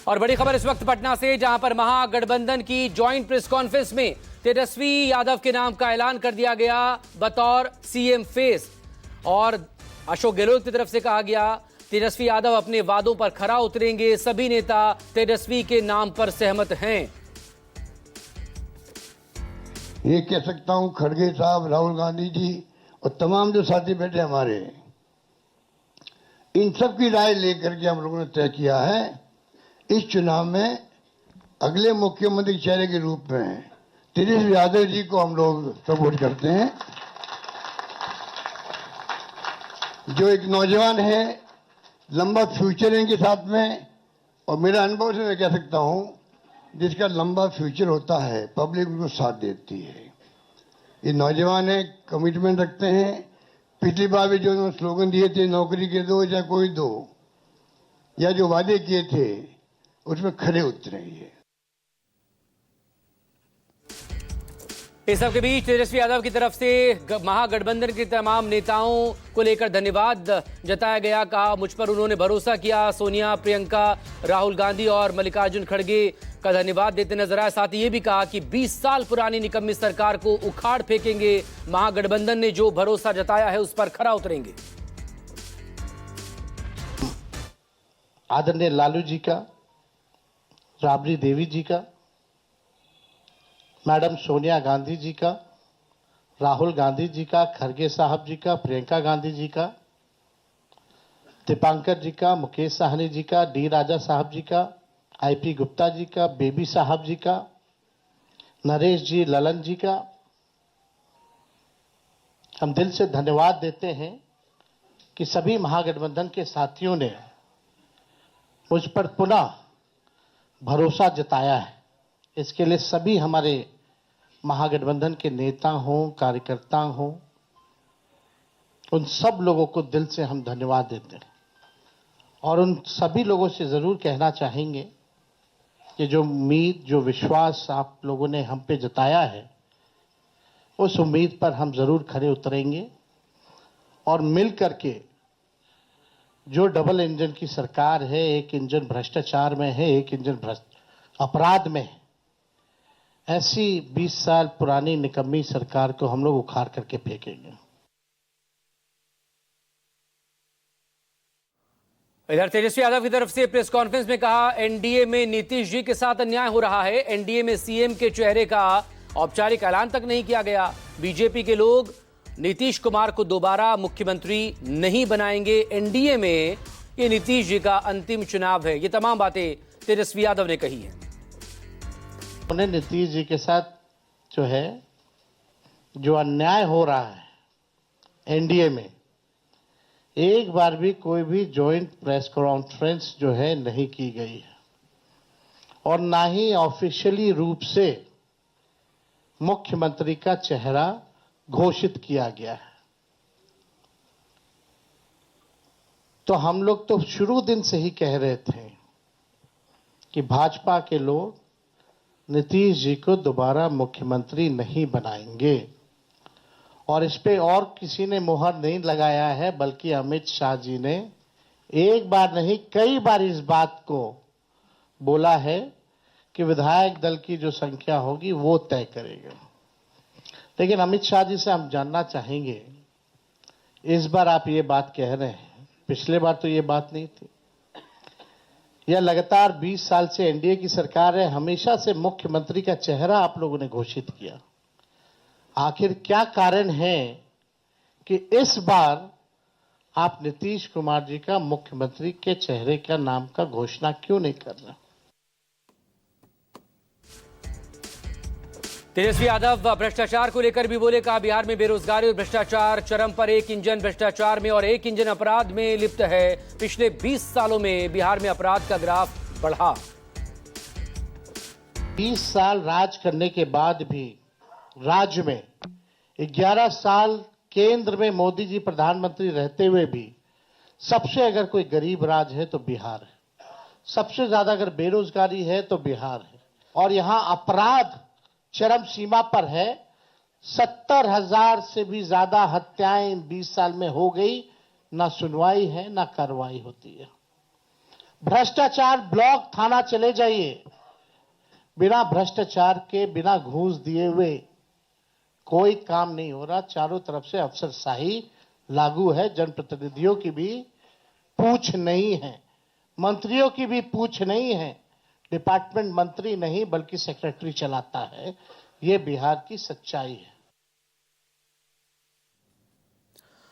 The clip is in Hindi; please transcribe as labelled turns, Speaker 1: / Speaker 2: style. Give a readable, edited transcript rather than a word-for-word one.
Speaker 1: और बड़ी खबर इस वक्त पटना से, जहां पर महागठबंधन की ज्वाइंट प्रेस कॉन्फ्रेंस में तेजस्वी यादव के नाम का ऐलान कर दिया गया बतौर सीएम फेस। और अशोक गहलोत की तरफ से कहा गया तेजस्वी यादव अपने वादों पर खरा उतरेंगे, सभी नेता तेजस्वी के नाम पर सहमत हैं।
Speaker 2: ये कह सकता हूं खड़गे साहब, राहुल गांधी जी और तमाम जो साथी बैठे हमारे, इन सब की राय लेकर के हम लोगों ने तय किया है इस चुनाव में अगले मुख्यमंत्री के चेहरे के रूप में तेजस्वी यादव जी को हम लोग सपोर्ट करते हैं। जो एक नौजवान है, लंबा फ्यूचर है इनके साथ में, और मेरा अनुभव से मैं कह सकता हूं जिसका लंबा फ्यूचर होता है पब्लिक उनको साथ देती है। ये नौजवान है, कमिटमेंट रखते हैं। पिछली बार भी जो उन्होंने स्लोगन दिए थे, नौकरी के दो या कोई दो, या जो वादे किए थे उसमें खरे उतरे।
Speaker 1: इस सब के बीच तेजस्वी यादव की तरफ से महागठबंधन के तमाम नेताओं को लेकर धन्यवाद जताया गया। कहा मुझ पर उन्होंने भरोसा किया। सोनिया, प्रियंका, राहुल गांधी और मल्लिकार्जुन खड़गे का धन्यवाद देते नजर आए। साथ ही ये भी कहा कि 20 साल पुरानी निकम्मी सरकार को उखाड़ फेंकेंगे, महागठबंधन ने जो भरोसा जताया है उस पर खरा उतरेंगे।
Speaker 3: आदरणीय लालू जी का, राबड़ी देवी जी का, मैडम सोनिया गांधी जी का, राहुल गांधी जी का, खड़गे साहब जी का, प्रियंका गांधी जी का, दीपांकर जी का, मुकेश साहनी जी का, डी राजा साहब जी का, आईपी गुप्ता जी का, बेबी साहब जी का, नरेश जी, ललन जी का हम दिल से धन्यवाद देते हैं कि सभी महागठबंधन के साथियों ने मुझ पर पुनः भरोसा जताया है। इसके लिए सभी हमारे महागठबंधन के नेता हों, कार्यकर्ता हों, उन सब लोगों को दिल से हम धन्यवाद देते हैं। और उन सभी लोगों से जरूर कहना चाहेंगे कि जो उम्मीद, जो विश्वास आप लोगों ने हम पे जताया है, उस उम्मीद पर हम जरूर खरे उतरेंगे और मिल करके जो डबल इंजन की सरकार है, एक इंजन भ्रष्टाचार में है, एक इंजन अपराध में है, ऐसी 20 साल पुरानी निकम्मी सरकार को हम लोग उखाड़ करके फेंकेंगे।
Speaker 1: इधर तेजस्वी यादव की तरफ से प्रेस कॉन्फ्रेंस में कहा एनडीए में नीतीश जी के साथ अन्याय हो रहा है। एनडीए में सीएम के चेहरे का औपचारिक ऐलान तक नहीं किया गया। बीजेपी के लोग नीतीश कुमार को दोबारा मुख्यमंत्री नहीं बनाएंगे। एनडीए में ये नीतीश जी का अंतिम चुनाव है। ये तमाम बातें तेजस्वी यादव ने कही हैं।
Speaker 3: उन्हें नीतीश जी के साथ जो है, जो अन्याय हो रहा है एनडीए में, एक बार भी कोई भी जॉइंट प्रेस कॉन्फ्रेंस जो है नहीं की गई है और ना ही ऑफिशियली रूप से मुख्यमंत्री का चेहरा घोषित किया गया है। तो हम लोग तो शुरू दिन से ही कह रहे थे कि भाजपा के लोग नीतीश जी को दोबारा मुख्यमंत्री नहीं बनाएंगे, और इस पे और किसी ने मुहर नहीं लगाया है, बल्कि अमित शाह जी ने एक बार नहीं कई बार इस बात को बोला है कि विधायक दल की जो संख्या होगी वो तय करेगा। लेकिन अमित शाह जी से हम जानना चाहेंगे, इस बार आप ये बात कह रहे हैं, पिछले बार तो ये बात नहीं थी। यह लगातार 20 साल से एनडीए की सरकार है, हमेशा से मुख्यमंत्री का चेहरा आप लोगों ने घोषित किया। आखिर क्या कारण है कि इस बार आप नीतीश कुमार जी का मुख्यमंत्री के चेहरे का नाम का घोषणा क्यों नहीं कर रहे?
Speaker 1: तेजस्वी यादव भ्रष्टाचार को लेकर भी बोले। कहा बिहार में बेरोजगारी और भ्रष्टाचार चरम पर। एक इंजन भ्रष्टाचार में और एक इंजन अपराध में लिप्त है। पिछले 20 सालों में बिहार में अपराध का ग्राफ बढ़ा।
Speaker 3: 20 साल राज करने के बाद भी राज्य में 11 साल केंद्र में मोदी जी प्रधानमंत्री रहते हुए भी सबसे अगर कोई गरीब राज्य है तो बिहार है। सबसे ज्यादा अगर बेरोजगारी है तो बिहार है। और यहां अपराध चरम सीमा पर है। 70,000 से भी ज्यादा हत्याएं 20 साल में हो गई। ना सुनवाई है, ना कार्रवाई होती है। भ्रष्टाचार ब्लॉक थाना चले जाइए, बिना भ्रष्टाचार के, बिना घूस दिए हुए कोई काम नहीं हो रहा। चारों तरफ से अफसरशाही लागू है। जनप्रतिनिधियों की भी पूछ नहीं है, मंत्रियों की भी पूछ नहीं है। डिपार्टमेंट मंत्री नहीं बल्कि सेक्रेटरी चलाता है। ये बिहार की सच्चाई है।